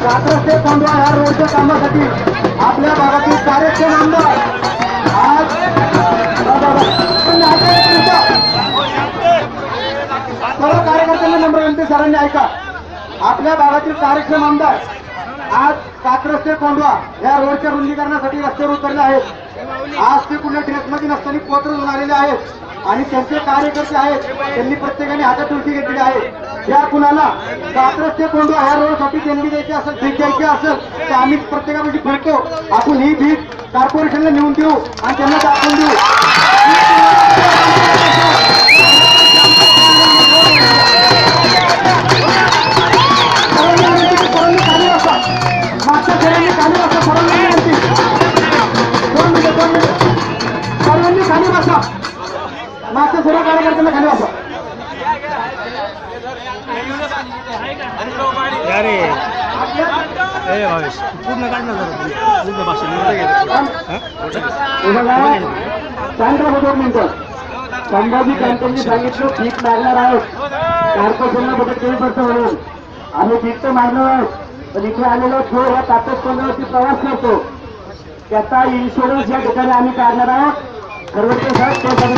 कात्रज कोंढवा ह्या रोडच्या कामासाठी आपल्या भागातील कार्यक्षम आमदार आज सर्व कार्यकर्त्यांना नम्र विनंती, सरांनी ऐका. आपल्या भागातील कार्यक्षम आमदार आज कात्रज ते कोंढवा या रोडच्या रुंदीकरणासाठी रस्त्यावर उतरले आहेत. आज ते कुठल्या ड्रेसमध्ये नसताना पोत्र घेऊन आलेले आहेत आणि त्यांचे कार्यकर्ते आहेत, त्यांनी प्रत्येकाने हातात तुळशी घेतलेली आहे. या कुणाला कात्रज ते कोंढवा ह्या रोडसाठी देणगी द्यायची असेल, भीक द्यायची असेल तर आम्ही प्रत्येकापाशी फिरतो. आपण ही भीक कॉर्पोरेशनला नेऊन देऊ आणि त्यांना दाखवून देऊ. मागच्या सर्वांनी खाली बसा, सर्वांनी खाली बसा, मागच्या सर्व कार्यकर्त्यांना खाली बसा. संभाजी कॅन्टरनी सांगितलं भीक मागणार आहोत, कॉर्पोरेशनला बघत कमी पडतं म्हणून आम्ही भीक तर मागणार आहोत. पण इथे आलेलो जो ह्या कात्रज कोंढव्यावरती प्रवास करतो त्याचा इन्शुरन्स या ठिकाणी आम्ही काढणार आहोत. सर्वत्र साहेब त्यासाठी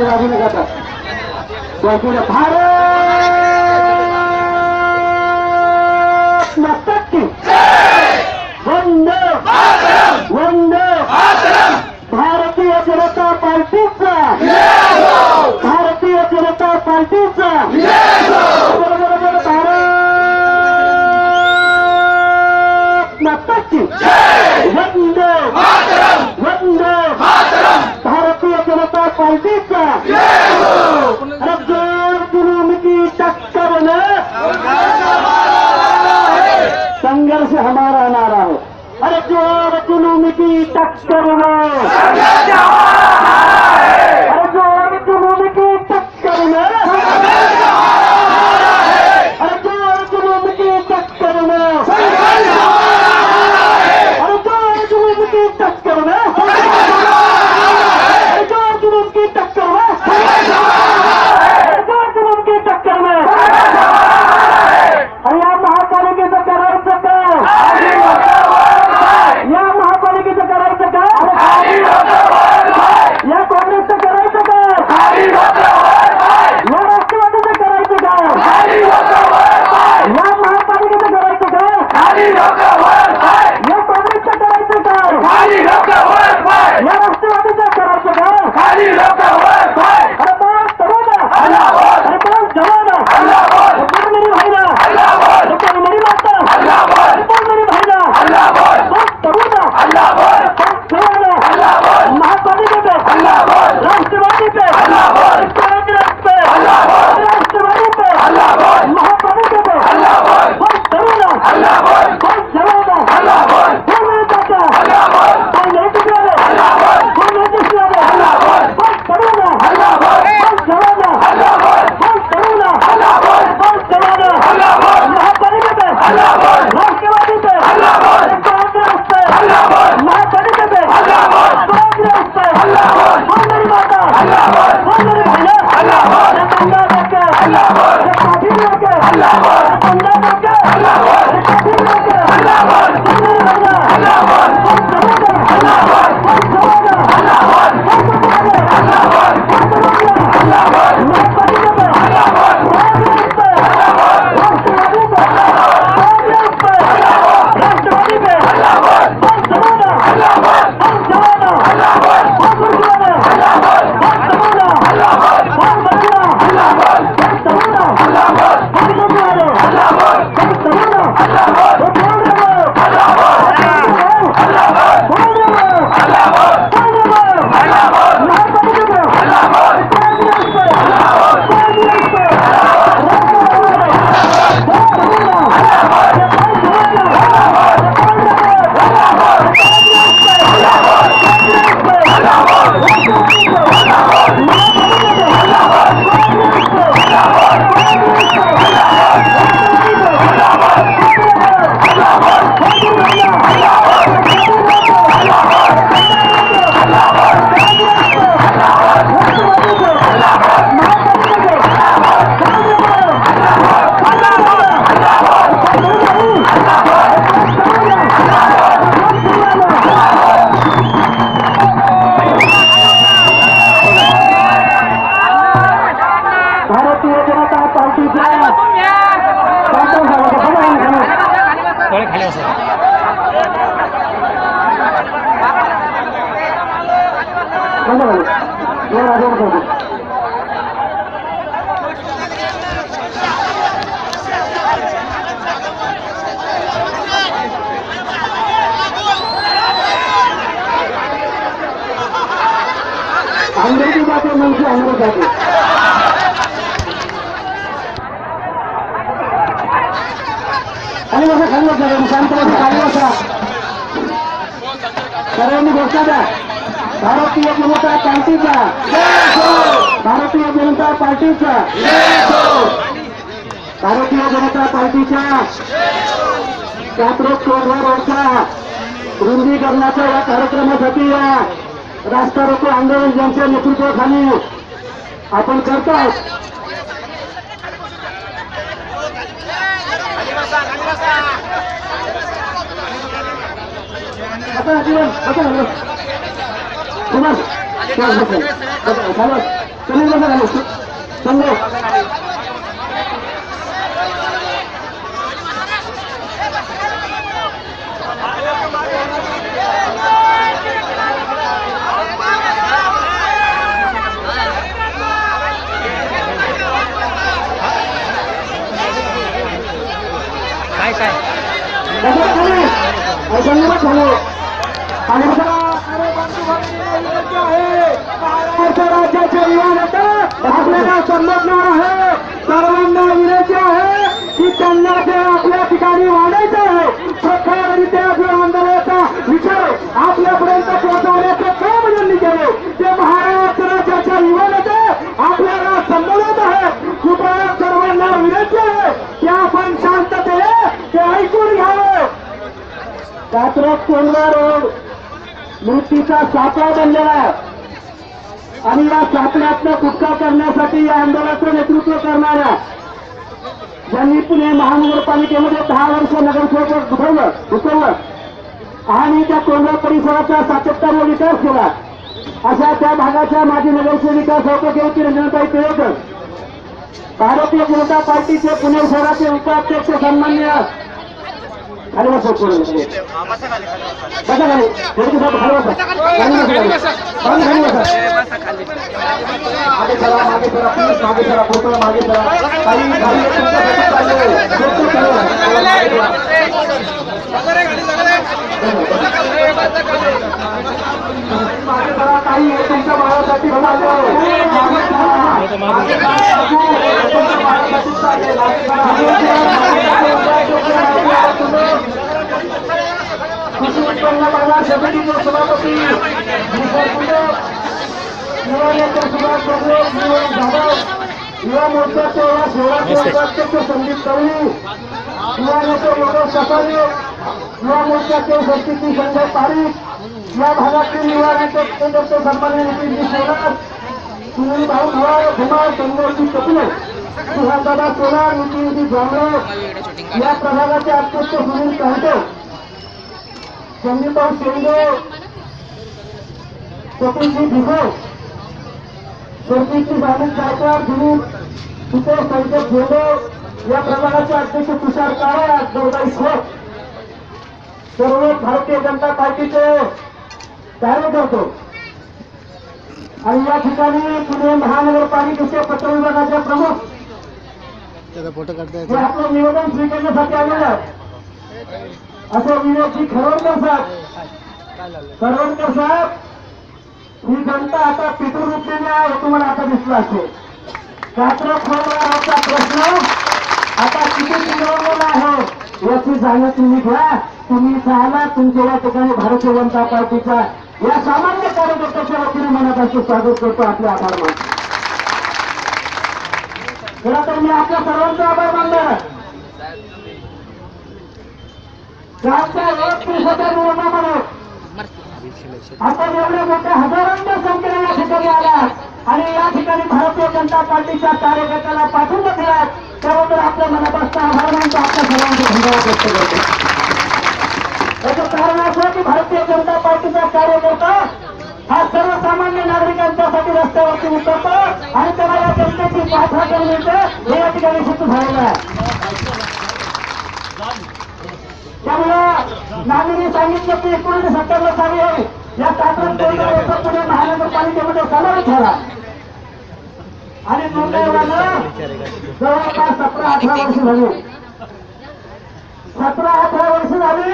बाजूने जातात. भारत माता की वंदे वंदे भारतीय जनता पार्टीचा, भारतीय जनता पार्टीचा भारत माता की वंदे वंदे भारतीय जनता पार्टीचा जुलूम की टक्कर में संघर्ष हमारा नारा हो. अरे जोर जुलूम की टक्कर में, अरे जोर जुलूम की टक्कर में, अरे जोर जुलूम की टक्कर में, अरे जोर जुलूम की टक्कर में, अरे जोर जुलूम की टक्कर में, अरे जोर जुलूम की टक्कर में. अरे या महापालिकेचं करायचं काय, या महापालिकेचं करायचं काय. अंग्रेजी जाते म्हणजे अंग्रेज जाते खाली बसा खाली बसा शांतपणे खाली बसा सर्वांनी घोषणा द्या भारतीय जनता पार्टीचा भारतीय जनता पार्टीचा भारतीय जनता पार्टीच्या कात्रज कोंढवा रोडच्या रुंदीकरणाच्या या कार्यक्रमासाठी या रास्ता रोको आंदोलन ज्यांच्या नेतृत्वाखाली आपण करतात राज्याचे युवा नेता आपल्याला समजणार आहे सर्वांना विनंती आहे की त्यांना जे आपल्या ठिकाणी वाढायचं आहे प्रखररित्या जो आंदोलनाचा विषय आपल्यापर्यंत पोहोचवण्याचं काम त्यांनी केले ते महाराष्ट्र राज्याच्या युवा नेते आपल्याला संबोधत आहे कृपया सर्वांना विनंती आहे की आपण शांततेने ते ऐकून घ्यावे कात्रज कोंढवा रोड मृत्यूचा सापळा बनलेला आहे आणि या सापळ्यातनं सुटका करण्यासाठी या आंदोलनाचं नेतृत्व करणाऱ्या ज्यांनी पुणे महानगरपालिकेमध्ये 10 वर्ष नगरसेवक उठवलं आणि त्या कोंढवा परिसराचा सातत्याने विकास केला अशा त्या भागाच्या माजी नगरसेविका सौभाग्यवती रंजनाताई टिळेकर भारतीय जनता पार्टीचे पुणे शहराचे उपाध्यक्ष सन्मान्य खाली बसा मागे चला मागे चला प्लीज मागे चला कृपया मागे चला मागे चला काही तुमच्या बाळासाठी कृषी उत्पन्न बाजार समितीचे सभापती युवा नेते सुभाष देशमुख जाधव युवा मोर्चाचे या शहराचे उपाध्यक्ष संदीप तवली युवा नेते योगेश ससाने युवा मोर्चाचे सरचिटणीस संजय पारीख या भागातील युवा नेते केंद्राचे सन्मान्य नितीनजी सोनार सुनील भाऊ धुमाळ संजयजी कपिले सुहासदादा सोनार नितीनजी जांभळे या प्रभागाचे अध्यक्ष सुनील कहते संदीपभाऊ शेंडे कपिलजी भिगो सरचिटणीस अमित गायकवाड दिलीप सुते संजय झेंडे या प्रभागाचे अध्यक्ष तुषार काळे गौदाई खोत सर्व भारतीय जनता पार्टीचे कार्यकर्ते आणि या ठिकाणी पुणे महानगरपालिकेचे पत्र विभागाचे प्रमुख हे आपलं निवेदन स्वीकारण्यासाठी आलेलं आहे. असं विनोदजी खरवणकर साहेब, ही जनता आता पिटून उठलेली आहे. तुम्हाला आता दिसलं असेल कात्रज खोलवाराचा प्रश्न आता किती पिरवलेला आहे याची जाणीव तुम्ही घ्या. तुम्ही चाला तुमच्या या ठिकाणी भारतीय जनता पार्टीच्या या सामान्य कार्यकर्त्याच्या वतीने मनापासून स्वागत करतो. आपले आभार मानतो. खरं तर मी आपल्या सर्वांचा आभार मानणार. कालच्या 31,000 निवडणुकीमध्ये आपण एवढ्या मोठ्या हजारांच्या संख्येने या ठिकाणी आलात आणि या ठिकाणी भारतीय जनता पार्टीच्या कार्यकर्त्याला पाठिंबा दिलात त्याबद्दल आपल्या मनापासून आभार मानतो. आपल्या सर्वांचे धन्यवाद व्यक्त करतो. याचं कारण असं की भारतीय जनता पार्टीचा कार्यकर्ता हा सर्वसामान्य नागरिकांच्यासाठी रस्त्यावरती उतरतो आणि त्याला या जनतेची पाठराखण मिळते हे या ठिकाणी सिद्ध झालेलं आहे. त्यामुळे नागरिकांनी सांगितलं की 1970 साली या कात्रज पुणे महानगरपालिकेमध्ये समावेश झाला आणि दुर्दैवानं जवळपास 17-18 वर्ष झाली. 17-18 वर्ष झाली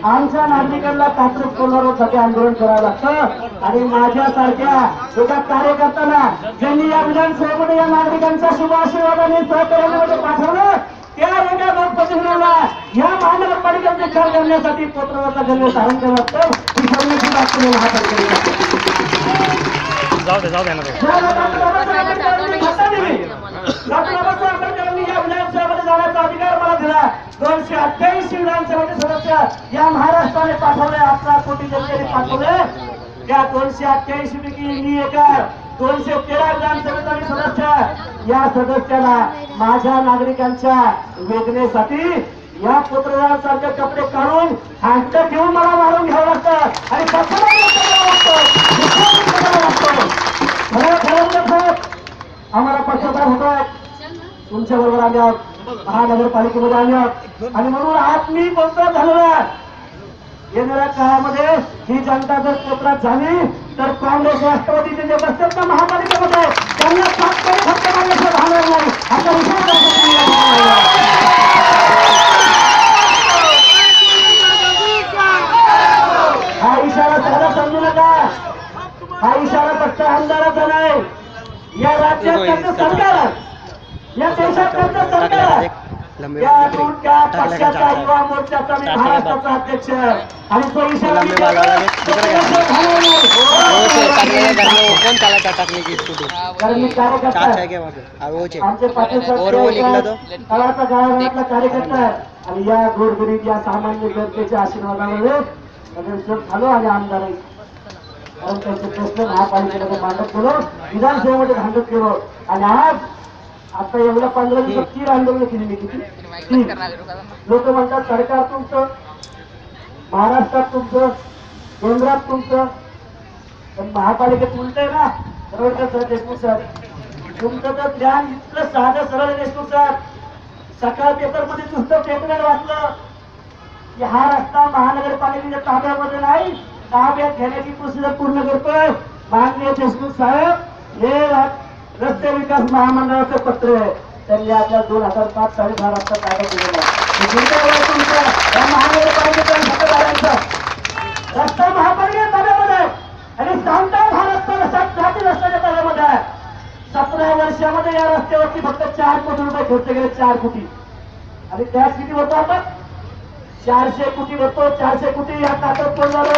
आमच्या नागरिकांना कात्रज कोल्हापूरसाठी आंदोलन करावं लागतं आणि माझ्यासारख्या एका कार्यकर्त्याला ज्यांनी या विधानसभेमध्ये या नागरिकांच्या शुभ आशीर्वादाने सहकार्यामध्ये पाठवलं त्या एका लोकप्रतिनिधीला या महानगरपालिकेचे विचार करण्यासाठी पोत्रवाचा जन्म धारण करावं लागतं. ही सर्वांची बाब तुम्हाला हातात केली जाऊ दे ना आंबेडकरांनी या विधानसभेमध्ये जाण्याचा अधिकार मला दिला. 288 विधानसभेचे सदस्य या महाराष्ट्राने पाठवले. 18 कोटी जनतेने पाठवले. त्या 288 पैकी मी एका 213 विधानसभेचा सदस्य या सदस्याला माझ्या नागरिकांच्या वेदनेसाठी या पत्रकारांसारखे कपडे काढून हात घेऊन मला मारून घ्यावं लागतं आणि आम्हाला पक्षपात होत. तुमच्या बरोबर आम्ही आहोत, महानगरपालिकेमध्ये आम्ही आहोत आणि म्हणून आज मी कोणता झालेला येणाऱ्या काळामध्ये ही जनता जर कोपऱ्यात झाली तर काँग्रेस राष्ट्रवादीचे जे बसतात ना महापालिकेमध्ये त्यांना 7 तरी फक्त मागण्याचं भागणार नाही. आता हा इशारा साधा समजू नका. हा इशारा फक्त आमदाराचा नाही. या राज्यात त्यांचं सरकार आहे, या देशात त्यांचं सरकार आहे. त्या पक्षाचा युवा मोर्चाचा मी महाराष्ट्राचा अध्यक्ष आणि तो इशारा कारण मी कार्यकर्ता आमचे पाटील तळाचा गावातला कार्यकर्ता आहे आणि या गोरगरीब या सामान्य जनतेच्या आशीर्वादामध्ये झालो आणि आमदार आहे. कारण त्यांचे प्रश्न महापालिकेमध्ये मांडत गेलो, विधानसभेमध्ये भांडत गेलो आणि आज आता एवढ्या 15 दिवसात 3 आंदोलन केली मी. किती लोक म्हणतात सरकार तुमचं, महाराष्ट्रात तुमचं, केंद्रात तुमचं, पण महापालिकेत उलट आहे ना. सर देशमुख सर तुमचं तर ज्ञान इतकं साधं सरळ देशमुख सर. सकाळ पेपरमध्ये नुसतं पेपर वाचलं की हा रस्ता महानगरपालिकेच्या ताब्यामध्ये नाही, ताब्यात घेण्याची प्रोसिजर पूर्ण करतोय माननीय देशमुख साहेब. हे रस्ते विकास महामंडळाचं पत्र आहे. त्यांनी आपल्या 2005-6.5 रस्ता कायदा दिलेला आहे. महानगरपालिकेच्या मतदारांचा रस्ता महापालिकेच्या ताब्यामध्ये आहे आणि सांगता हा रस्ता जाती रस्त्याच्या ताब्यामध्ये आहे. 17 वर्षामध्ये या रस्त्यावरती फक्त 4 कोटी रुपये खर्च केले. 4 कोटी आणि टॅक्स किती होतो आता 400 कोटी होतो. 400 कोटी या कात्रज झालं.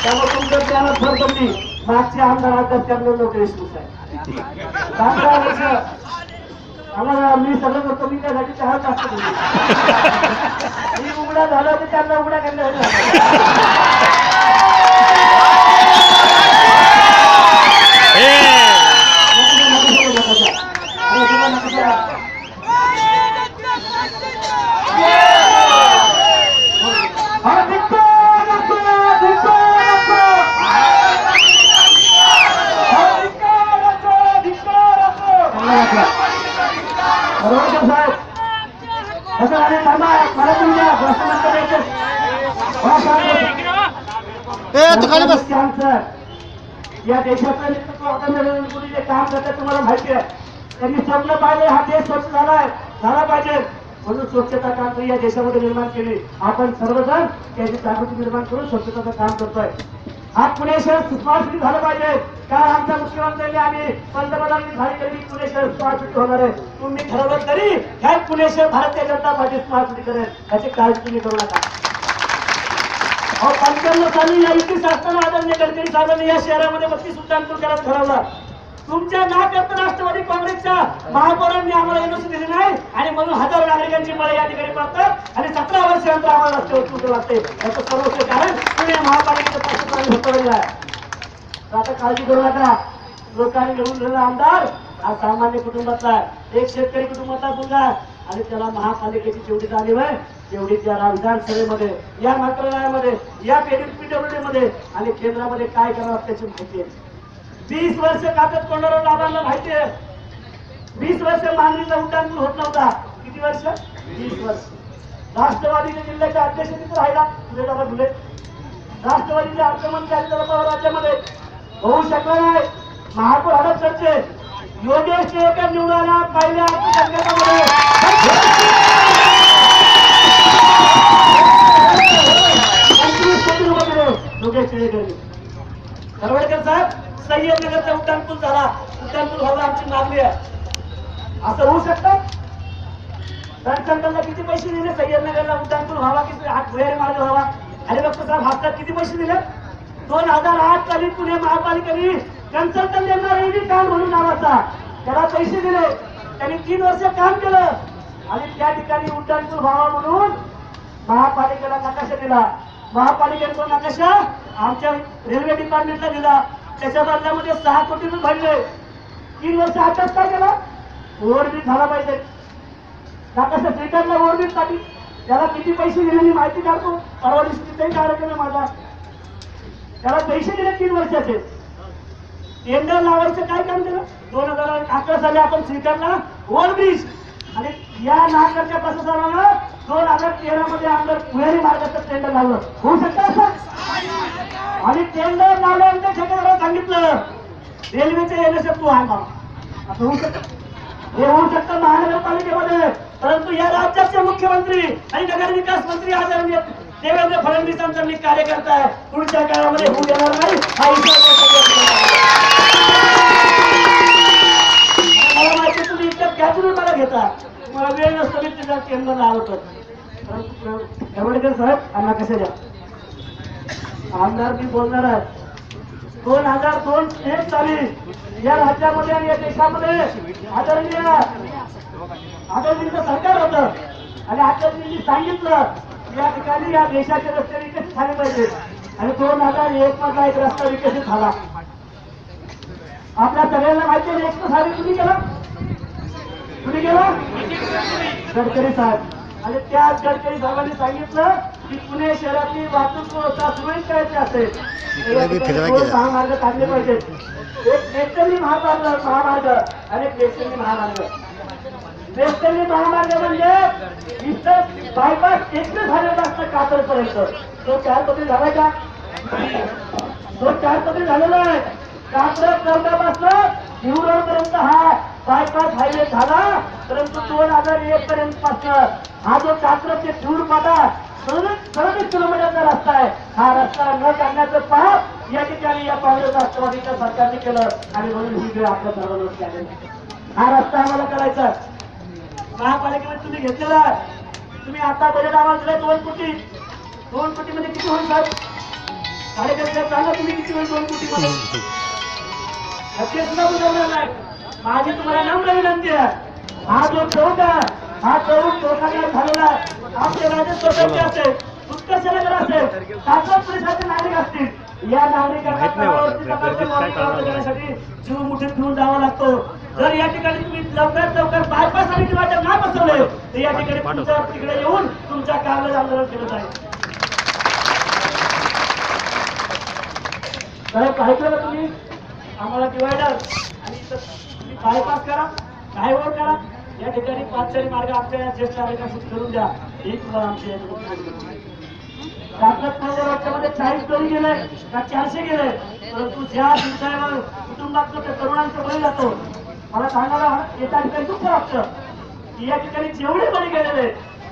त्यामुळे तुमच्या ज्ञानात भर पडली. मागचे आमदार अध्यक्ष करणार नव्हते देशमुख आहे. 15 वर्ष आम्हाला मी सगळं करतो. मी त्यासाठी चहा जास्त मी उघडा झाला तर त्यांना उघडा करण्यासाठी साहेब असं आणि थांबा मला तुम्ही या देशाचं नेतृत्व आता नरेंद्र मोदी जे काम करतात तुम्हाला माहिती आहे. त्यांनी स्वप्न पाहिले हा देश स्वच्छ झाला पाहिजे म्हणून स्वच्छता काम या देशामध्ये निर्माण केले. आपण सर्वजण त्याची जागृती निर्माण करून स्वच्छतेचं काम करतोय. हा पुणे शहर स्मार्ट सिटी झालं पाहिजे. काल आमच्या मुख्यमंत्र्यांनी आणि पंतप्रधानांनी झाली तरी पुणे शहर स्मार्ट सिटी होणार आहे. तुम्ही ठरवलं तरी ह्या पुणे शहर Bharatiya Janata party smart city करेल याची काळजी तुम्ही करू नका. 95 साली या युती शासनाने आदरणीय गडकरी साहेबांनी या शहरामध्ये 32 उड्डाणपूल करायचं ठरवलं. तुमच्या नाकर्ता राष्ट्रवादी काँग्रेसच्या महापौरांनी आम्हाला एनओसी दिली नाही आणि म्हणून हजारो नागरिकांची मला या ठिकाणी पडतात आणि 17 वर्षानंतर आम्हाला रस्त्यावर उतरावं लागते. याचं सर्वस्व कारण पुणे महापालिकेचं प्रशासन होतवलेलं आहे. आता काळजी करू नका. लोकांनी निवडून दिलेला आमदार हा सामान्य कुटुंबातला आहे. एक शेतकरी कुटुंबातला मुलगा आणि त्याला महापालिकेची जेवढी जाणीव आहे तेवढी त्या विधानसभेमध्ये या मंत्रालयामध्ये या पीडब्ल्यूडी मध्ये आणि केंद्रामध्ये काय करावं त्याची माहिती आहे. 20 वर्ष कागद कोंडारा लाभांना माहिती आहे. 20 वर्ष मागणीचा उड्डाणपूल होत नव्हता. किती वर्ष? 20 वर्ष. राष्ट्रवादीच्या जिल्ह्याच्या अध्यक्ष तिथे राहिला फुले राष्ट्रवादीचे अर्थमंत्री आणि पवार राज्यामध्ये होऊ शकणार नाही. महापौर हडप चर्चे योगेश टिळेकर निवडायला पहिल्या योगेश टिळेकर करवडकर साहेब सह्याद्रीनगरचा उड्डाणपूल झाला. उड्डाणपूल व्हावा आमची मागणी आहे. असं होऊ शकतं? रणशंकरला किती पैसे दिले सह्याद्रीनगरला उड्डाणपूल व्हावा की भुयारी मार्ग व्हावा? हरिभक्त साहेब हातात किती पैसे दिले? 2008 साली पुणे महापालिकेने कन्सल्टंट देणारा काम म्हणून नावाचा त्याला पैसे दिले. त्यांनी 3 वर्ष काम केलं आणि त्या ठिकाणी उड्डाणपूल व्हावा म्हणून महापालिकेला नकाशा दिला. महापालिकेने तो नकाशा आमच्या रेल्वे डिपार्टमेंटला दिला. त्याच्या बदल्यामध्ये 6 कोटी रुपये भरले. 3 वर्ष आताच काय केला? ओव्हरब्रिज झाला पाहिजे. नकाशा स्वीकारला ओव्हरब्रिज साठी त्याला किती पैसे दिले मी माहिती काढतो. परवा दिवशी कार्यक्रम आहे माझा. त्याला पैसे दिले 3 वर्षाचे. टेंडर लावायचं काय काम केलं? 2011 साली आपण स्वीकारला ओव्हरब्रिज आणि या नागरच्या प्रशासनाला 2013 मध्ये आमदार भुयारी मार्गाचं टेंडर लावलं. होऊ शकतं असं? आणि टेंडर लावल्यानंतर ठेकेदाराला सांगितलं रेल्वेचे एनएसएफ तू आहे बाबा. असं होऊ शकतं? हे होऊ शकतं महानगरपालिकेमध्ये. परंतु या राज्याचे मुख्यमंत्री आणि नगर विकास मंत्री आदरणीय देवेंद्र फडणवीसांचा मी कार्यकर्ता आहे. पुढच्या काळामध्ये होऊ देणार नाही हा मला माहिती. तुम्ही इतक्या कॅजुअल मला घेता. तुम्हाला वेळ नसतो मी तुझ्या केंद्राला आवडतो. परंतु करवडकर साहेब यांना कसे द्या आमदार मी बोलणार आहे. 2002-1 साली या राज्यामध्ये आणि या देशामध्ये आदरणीय सरकार होतं आणि आदरणीयांनी सांगितलं या ठिकाणी या देशाचे रस्ते विकसित झाले पाहिजे आणि 2001 मधला एक रस्ता विकसित झाला. आपल्या सगळ्यांना माहिती आहे. एक साहेब कुणी केला? गडकरी साहेब. आणि त्या गडकरी साहेबांनी सांगितलं की पुणे शहरातली वाहतूक व्यवस्था सुरळीत करायची असेल 6 मार्ग काढले पाहिजेत. एक वेस्टर्नी महामार्ग आणि एक वेस्टर्नी महामार्ग. वेस्टर्नी महामार्ग म्हणजे इथं बायपास एकच झालेला असतं कातरपर्यंत. तो 4 पदरी झालाय का? तो 4 पदरी झालेला आहे. कात्र चौकापासून हिवरोड पर्यंत हा बायपास हायवे झाला. परंतु 2001 पर्यंत पासून हा जो कात्र ते धूळपाडा 37 किलोमीटरचा रस्ता आहे. हा रस्ता न काढण्याचं पाप या ठिकाणी या काँग्रेस राष्ट्रवादीच्या सरकारने केलं आणि म्हणून ही वेळ आपल्या सर्वांवरती आलेली. हा रस्ता आम्हाला करायचा. महापालिकेमध्ये तुम्ही घेतलेला तुम्ही आता बजेट आम्हाला दिलाय 2 कोटी. 2 कोटीमध्ये किती होईल साहेब? कार्यकर्त्याला सांगा तुम्ही किती होईल 2 कोटीमध्ये? सुद्धा बुजवलेला नाही. माझी तुम्हाला नम्र विनंती आहे. हा जो चौक आहे हा चौक चौकाकार झालेला आहे. आपले राज्य स्वतंत्र असेल उत्कर्षनगर असेल कात्रज परिसराचे नागरिक असतील या नागरिकांना करण्यासाठी जीव मुठीत घेऊन जावा लागतो. जर या ठिकाणी तुम्ही लवकरात लवकर बायपास आणि डिवायडर नाही बसवले तर या ठिकाणी तुमच्या तिकडे येऊन तुमच्या कामाला आंदोलन केलं जाईल. साहेब ऐकलं तुम्ही आम्हाला डिवायडर आणि तुम्ही बायपास करा हायवे करा. या ठिकाणी 5 मार्ग आमच्या ज्येष्ठ नागरिकांसाठी करून द्या. ही तुम्हाला आमची वर्षामध्ये 40 तरी गेले का 400 गेले, परंतु ज्या दिवसावर कुटुंबातलं त्या तरुणांचं बळी जातो, मला सांगायला एका ठिकाणी दुःख वाटतं की या ठिकाणी जेवढे बळी गेलेले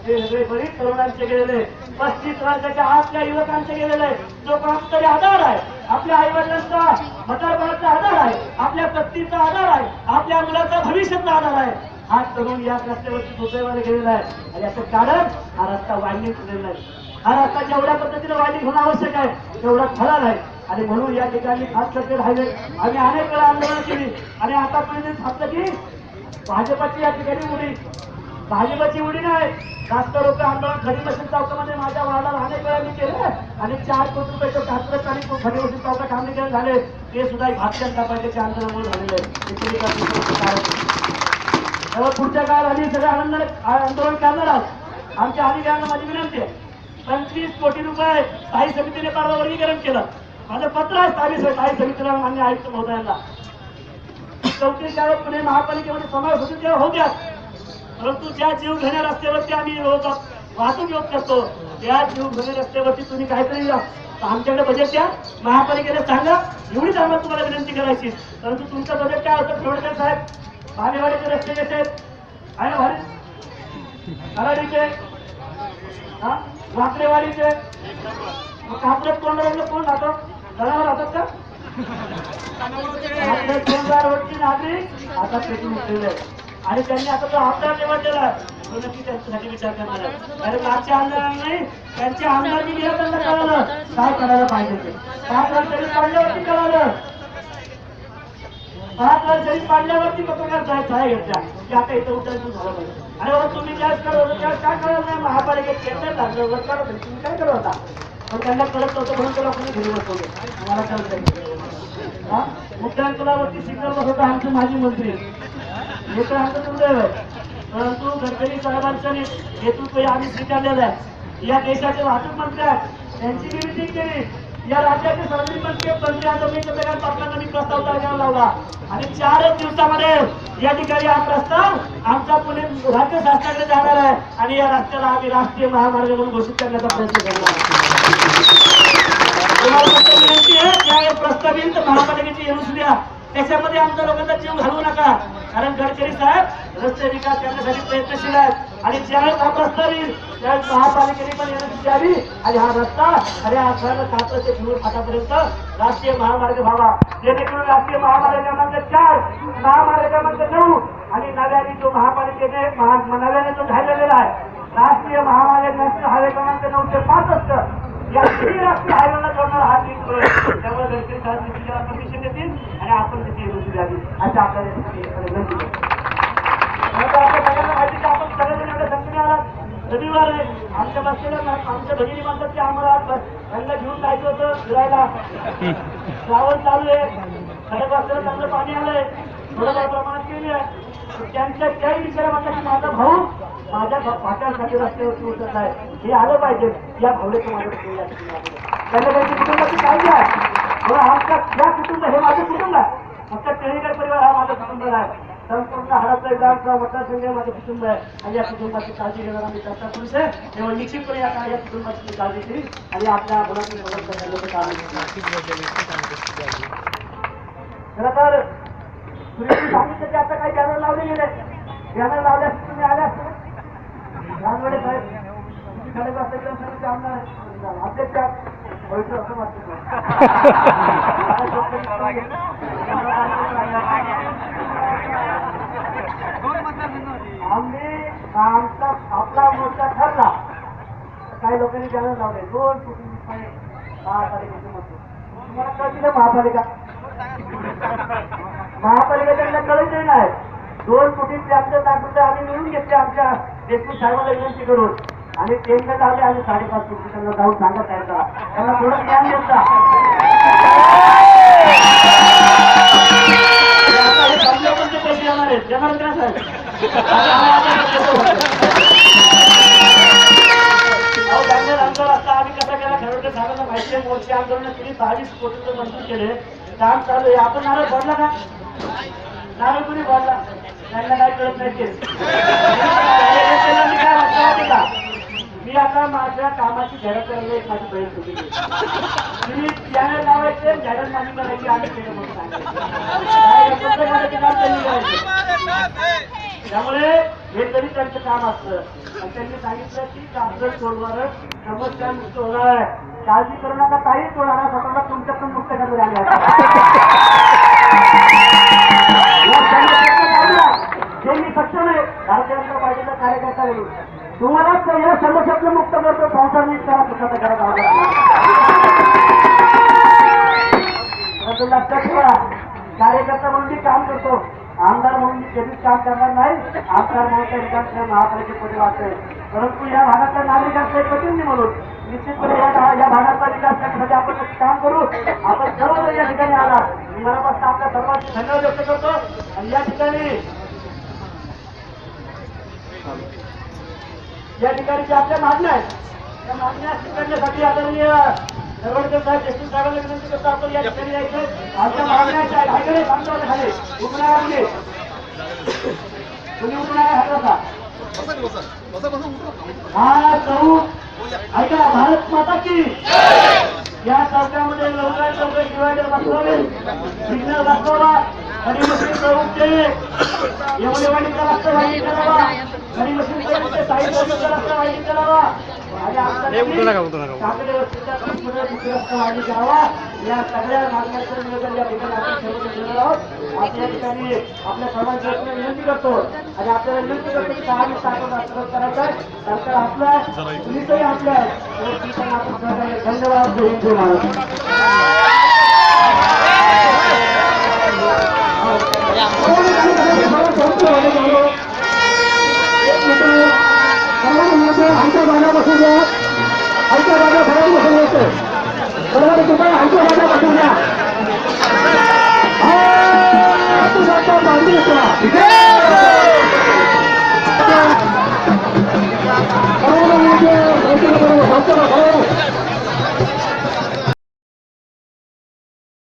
ते सगळे बळी तरुणांचे गेलेले, 35 वर्षाच्या आतल्या युवकांचे गेलेले. जो कोणतरी आधार आहे, आपल्या आई वडिलांचा म्हातारपणाचा आधार आहे, आपल्या पत्नीचा आधार आहे, आपल्या मुलाचा भविष्याचा आधार आहे, हा तरुण या रस्त्यावरती दुर्दैवाने गेलेला आहे. आणि याचं कारण हा रस्ता वाढणी केलेला आहे. हा रस्ता जेवढ्या पद्धतीने वाढणी होणं आवश्यक आहे तेवढा खरा नाही. आणि म्हणून या ठिकाणी खास करते राहिले आम्ही अनेक वेळा आंदोलन केली आणि आतापर्यंत सांगतं की भाजपाची या ठिकाणी उडी, भाजपाची उडी नाही. जास्त लोक आंदोलन खडी मशीन चौकामध्ये माझ्या वार्डाला अनेक वेळा मी केले आणि 4 कोटी रुपयाचं कात्रज आणि खडी मशीन चौकात आंदोलन झाले, ते सुद्धा भारतीय जनता पार्टीच्या आंदोलनामुळे झालेले आहे. तेव्हा पुढच्या काळात आम्ही सगळं आंदोलन करणार आहोत. आमच्या अधिकाऱ्यांना माझी विनंती आहे, 25 कोटी रुपये स्थायी समितीने परवा वर्गीकरण केलं. माझं पत्र आहे स्थायी समितीला मान्य आयुक्त महोदयांना. 34 शाळा पुणे महापालिकेमध्ये समावेश होते तेव्हा होऊ द्या, परंतु ज्या जीव घेण्या रस्त्यावरती आम्ही रोज वाहतूक योग करतो त्या जीव घेण्या रस्त्यावरती तुम्ही काहीतरी आमच्याकडे बजेट द्या, महापालिकेला सांगा, एवढीच आम्हाला तुम्हाला विनंती करायची. परंतु तुमचं बजेट काय होतं फेवडकर साहेब? भालेवाडीचे रस्ते कसे आहेत? आहे ना भारी? कराडीचे, वाकडेवाडीचे, कात्रज कोंडाळ्याला कोण राहतो? जनावर राहतात का? रोडची नागरिक आता पेटून उठलेले आहे आणि त्यांनी आता जो आमदार निवडलेला तो नक्की त्यांच्यासाठी विचार करणार आहे. कारण मागच्या आमदारांना नाही, त्यांच्या आमदारनी गेलं त्यांना कळालं काय करायला पाहिजे ते. 5 वर्षांनी पाडल्यावरती कळालं, 5 वर्षांनी पाडल्यावरती पत्रकार साहेब घेतल्या की आता इथं उठायचं झालं पाहिजे. अरे बाबा तुम्ही त्याच करत त्याच काय करत नाही, महापालिकेत केंद्र लागलं वर करत तुम्ही काय करत होता? पण त्यांना कळत नव्हतं म्हणून त्याला कोणी घरी बसवलं. मला कळत मुख्यालयावरती सिग्नल बसवता आमचे माजी मंत्री, हे तर आमचं दुर्दैव आहे. परंतु गडकरी साहेबांच्या नेतृत्व आम्ही स्वीकारलेलं आहे. या देशाचे वाहतूक मंत्री आहेत, त्यांची मी मिटिंग केली. या राज्याचे सार्वजनिक मंत्री आता पाटलांना मी प्रस्ताव तयार लावला आणि 4 दिवसामध्ये या ठिकाणी हा प्रस्ताव आमचा पुणे राज्य शासनाकडे जाणार आहे आणि या रस्त्याला आम्ही राष्ट्रीय महामार्ग म्हणून घोषित करण्याचा प्रयत्न करणार. तुम्हाला फक्त विनंती आहे, त्या प्रस्तावित महापालिकेची येऊन द्या, त्याच्यामध्ये आमच्या लोकांचा जीव घालवू नका. कारण गडकरी साहेब रस्ते विकास करण्यासाठी प्रयत्नशील आहेत आणि ज्यावेळेस हा प्रस्ताव येईल त्यावेळेस महापालिकेने पण येण्याची द्यावी आणि हा रस्ता आणि हा कात्रज ते भिवूर फाटापर्यंत राष्ट्रीय महामार्ग व्हावा. जेणेकरून राष्ट्रीय महामार्ग क्रमांक 4, महामार्ग क्रमांक 9 आणि नव्याने जो महापालिकेने नव्याने जो झालेला आहे राष्ट्रीय महामार्ग नॅशनल हायवे क्रमांक 965 या राष्ट्रीय हायवेला जोडणारा हा लिंक होईल. त्यामुळे गडकरी साहेब परमिशन देतील आणि आपण त्याची योजना द्यावी अशा आपल्याला विनंती करतो. सगळ्यांना माहिती की आपण सगळेजण एवढ्या संख्येने आला. रविवार आहे, आमच्या बसलेल्या आमच्या भगिनी म्हणतात की आम्हाला त्यांना घेऊन जायचं होतं फिरायला. श्रावण चालू आहे, खडक वाजताना चांगलं पाणी आलंय, थोडंफार प्रमाणात केली आहे. त्यांच्या त्याही विचारा म्हणतात की माझा भाऊ माझ्या फाट्यासाठी रस्त्यावरती उतरत आहे, हे आलं पाहिजे. या भावनेचं माझं त्यांना त्यांची कुटुंबाची काळजी आहे. आमच्या या कुटुंब हे माझं कुटुंब आहे. फक्त टेळीकर परिवार हा माझं कुटुंब आहे. संपूर्ण हडपचा विधानसभा मतदारसंघ माझं कुटुंब आहे आणि या कुटुंबाची काळजी घेणारा मी त्याचा पुरुष आहे. तेव्हा निश्चितपणे या कुटुंबाची काळजी केली आणि आपल्या मुलांची मदत करण्याचं काम खरं तर सुरेश सांगितलं की आता काही बॅनर लावले गेले. बॅनर लावल्यास तुम्ही आल्या असते रानवडे साहेब खडक वाजता आमदार अध्यक्ष भविष्य असं वाटतं. आम्ही आमचा आपला मोर्चा ठरला, काही लोकांनी बॅनर लावले 2 कोटी महापालिकेचे मत. तुम्हाला कळतील महापालिका त्यांना कळतही नाही. 2 कोटी 73 लाख रुपये आम्ही मिळून घेतले आमच्या देशमुख साहेबांना विनंती करून आणि केंद्र झाले आणि 5.5 कोटी त्यांना जाऊन सांगत आहे का त्यांना थोडं ज्ञान देता. पैसे येणार आहेत देणार का साहेब? आंदोलन असता आम्ही कसा केला खरं साहेबांना माहिती आहे. मोर्चे आंदोलन केली 22 कोटी रुपये मंजूर केले. काम चालू आहे. आपण नारळ फोडला का? नारळ कुणी फोडला? त्यांना काय कळत नाही ते. मी काय म्हणतो का, मी ती आता माझ्या कामाची जाहिरात करायला एक माझी बहीण होती. तुम्ही चॅनल लावायचे, जाहिरात माझी करायची आणि केलं म्हणून सांगायचं. पुस्तकाचं काम त्यांनी करायचं. त्यामुळे हे तरी त्यांचं काम असतं. आणि त्यांनी सांगितलं की कागद सोडणार समस्या मुक्त होणार आहे. काळजी करू नका, काही सोडणार स्वतःला तुमच्यातून मुक्त करण्यात आले जे मी सक्षम आहे भारतीय जनता पार्टीचा कार्यकर्ता म्हणून तुम्हाला या समस्यातून मुक्त करतो. संसार नीट करा, स्वतः करत परंतु लक्षात ठेवा, कार्यकर्ता म्हणून मी काम करतो, आमदार म्हणून मी कधीच काम करणार नाही. आमदार म्हणून त्या विकास महापालिकेमध्ये वाटतंय. परंतु या भागातल्या नागरिकांचे प्रतिनिधी म्हणून निश्चितपणे या भागाचा विकास करण्यासाठी आपण काम करू. आपण सर्व या ठिकाणी आला, मी मनापासून आपल्या सर्वांची धन्यवाद व्यक्त करतो. आणि या ठिकाणी ज्या आपल्या मागण्या आहेत त्या मागण्या स्वीकारण्यासाठी आदरणीय नरवडकर साहेब देशमुख साहेबांना विनंती करतो. आपण या ठिकाणी यायचं. आमच्या मागण्या आहेत आमच्याकडे खाली उठणारा कुणी उठणारा हाताचा हा चौक ऐका. भारत माता की या चौकामध्ये लवकरात लवकर डिवायडर बसवावे, सिग्नल बसवावा आणि मशीन चौकचे एवढेवाडीचा रस्ता वाईट करावा आणि मशीन चौकचे साहित्य रस्ता वाईट करावा आणि काकडे वस्तीच्या रस्ता वाईट करावा. या सगळ्या मागण्यांचं निवेदन या ठिकाणी आपण सर्व घेणार आहोत. आपण या ठिकाणी आपल्या सर्वांची विनंती करतो आणि आपल्याला विनंती करतो की 6 मी साखर करायचं आहे. सरकार आपलं आहे, पोलिसही आपलं आहे. आपण धन्यवाद. जय महाराज.